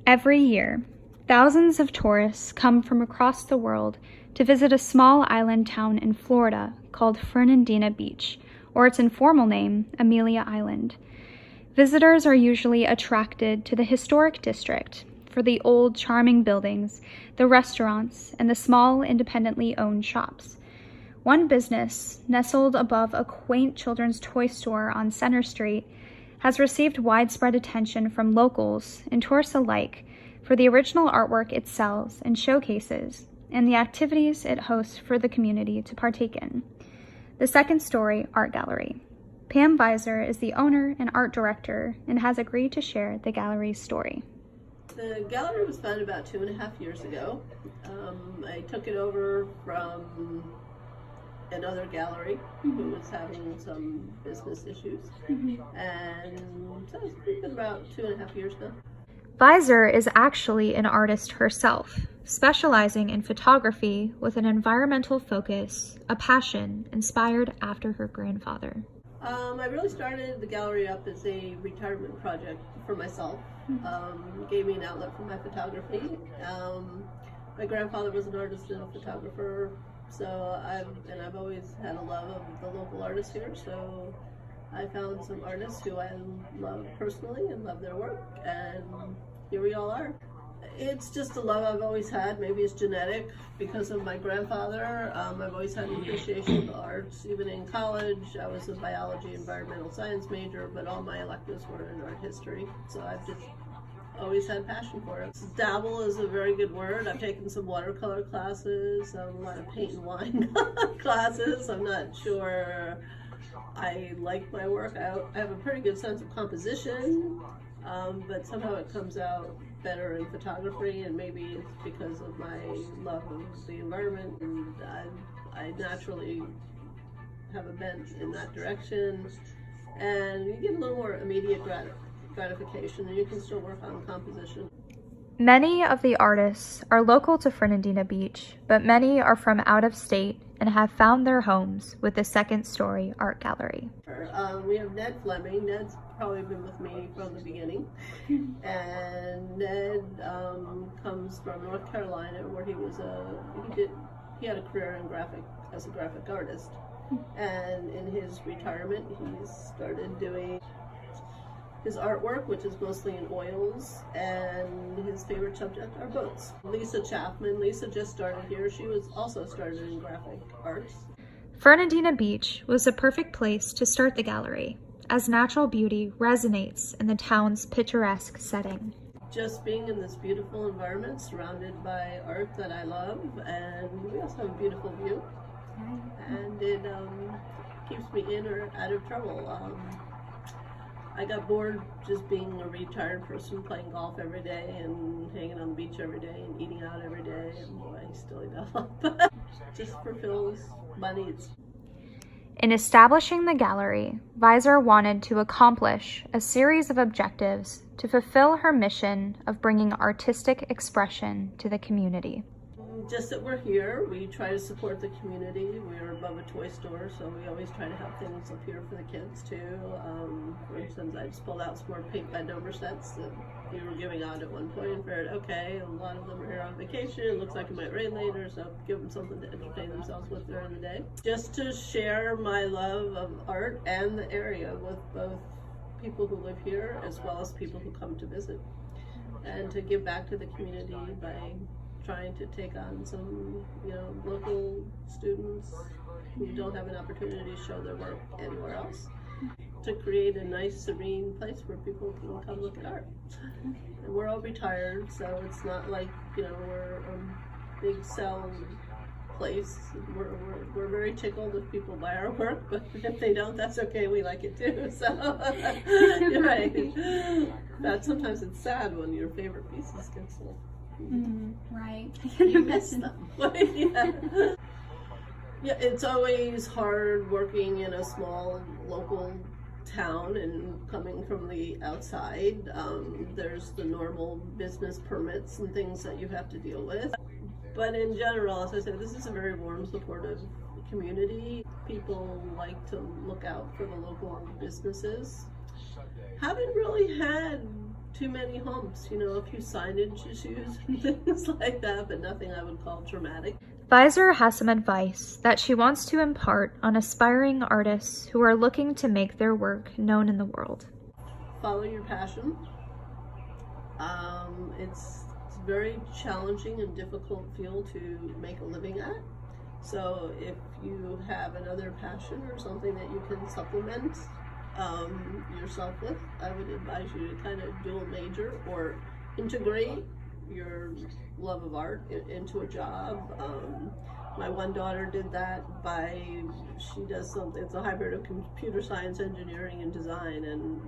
Every year, thousands of tourists come from across the world to visit a small island town in Florida called Fernandina Beach, or its informal name, Amelia Island. Visitors are usually attracted to the historic district for the old, charming buildings, the restaurants, and the small, independently owned shops. One business, nestled above a quaint children's toy store on Center Street, has received widespread attention from locals and tourists alike for the original artwork it sells and showcases, and the activities it hosts for the community to partake in. The Second Story Art Gallery. Pam Visor is the owner and art director and has agreed to share the gallery's story. The gallery was founded about 2.5 years ago. I took it over from another gallery who was having some business issues, and so it's been about 2.5 years now. Visor is actually an artist herself, specializing in photography with an environmental focus, a passion inspired after her grandfather. I really started the gallery up as a retirement project for myself. Gave me an outlet for my photography. My grandfather was an artist and a photographer, so I've always had a love of the local artists here, so I found some artists who I love personally and love their work, and here we all are. It's just a love I've always had. Maybe it's genetic because of my grandfather. I've always had an appreciation for arts. Even in college, I was a biology, environmental science major, but all my electives were in art history, so I've just always had passion for it. Dabble is a very good word. I've taken some watercolor classes, a lot of paint and wine classes. I'm not sure I like my work. I have a pretty good sense of composition, but somehow it comes out better in photography, and maybe it's because of my love of the environment, and I naturally have a bent in that direction, and you get a little more immediate gratification, and you can still work on composition. Many of the artists are local to Fernandina Beach, but many are from out of state and have found their homes with the Second Story Art Gallery. We have Ned Fleming. Ned's probably been with me from the beginning, and Ned comes from North Carolina, where he had a career as a graphic artist, and in his retirement he started doing his artwork, which is mostly in oils, and his favorite subject are boats. Lisa Chapman. Lisa just started here. She was also started in graphic arts. Fernandina Beach was a perfect place to start the gallery, as natural beauty resonates in the town's picturesque setting. Just being in this beautiful environment surrounded by art that I love, and we also have a beautiful view, and it keeps me in or out of trouble. I got bored just being a retired person, playing golf every day and hanging on the beach every day and eating out every day, and boy, I still eat out. Just fulfills my needs. In establishing the gallery, Visor wanted to accomplish a series of objectives to fulfill her mission of bringing artistic expression to the community. Just that we're here, we try to support the community. We're above a toy store, so we always try to have things up here for the kids too. For instance, I just pulled out some more paint by number sets that we were giving out at one point and figured, okay, a lot of them are here on vacation, it looks like it might rain later, so give them something to entertain themselves with during the day. Just to share my love of art and the area with both people who live here as well as people who come to visit, and to give back to the community by trying to take on some, local students who don't have an opportunity to show their work anywhere else, to create a nice, serene place where people can come look at art. And we're all retired, so it's not like, we're a big sell place. We're very tickled if people buy our work, but if they don't, that's okay, we like it too, so, right. But sometimes it's sad when your favorite pieces get sold. Right. You miss them. Yeah, it's always hard working in a small local town and coming from the outside. There's the normal business permits and things that you have to deal with. But in general, as I said, this is a very warm, supportive community. People like to look out for the local businesses. Haven't really had too many humps, you know, a few signage issues and things like that, but nothing I would call traumatic. Visor has some advice that she wants to impart on aspiring artists who are looking to make their work known in the world. Follow your passion. It's a very challenging and difficult field to make a living at. So if you have another passion or something that you can supplement yourself with, I would advise you to kind of do a major or integrate your love of art into a job. My one daughter did that she does something, it's a hybrid of computer science, engineering, and design, and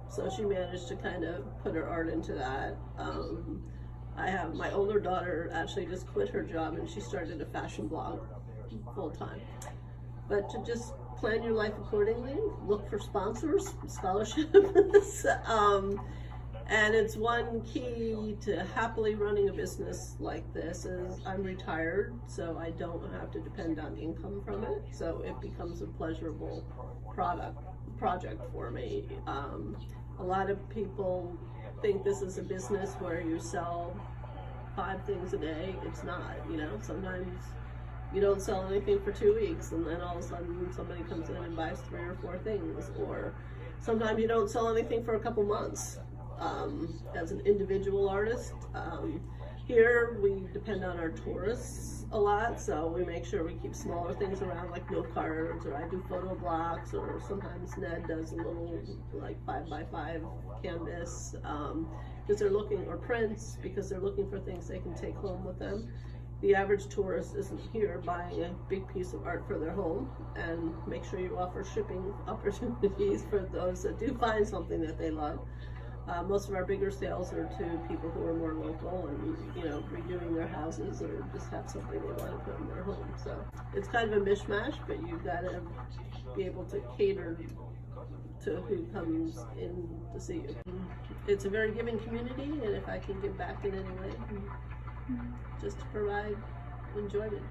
so she managed to kind of put her art into that. I have my older daughter actually just quit her job and she started a fashion blog full time. But to just plan your life accordingly, look for sponsors, scholarships, and it's one key to happily running a business like this is I'm retired, so I don't have to depend on income from it, so it becomes a pleasurable project for me. A lot of people think this is a business where you sell 5 things a day. It's not, you know. Sometimes you don't sell anything for 2 weeks and then all of a sudden somebody comes in and buys 3 or 4 things, or sometimes you don't sell anything for a couple months. As an individual artist, here we depend on our tourists a lot, so we make sure we keep smaller things around like note cards, or I do photo blocks, or sometimes Ned does a little like 5x5 canvas, because they're looking, or prints, because they're looking for things they can take home with them. The average tourist isn't here buying a big piece of art for their home, and make sure you offer shipping opportunities for those that do find something that they love. Most of our bigger sales are to people who are more local and, you know, redoing their houses or just have something they want to put in their home. So it's kind of a mishmash, but you've got to be able to cater to who comes in to see you. It's a very giving community, and if I can give back in any way, just to provide enjoyment.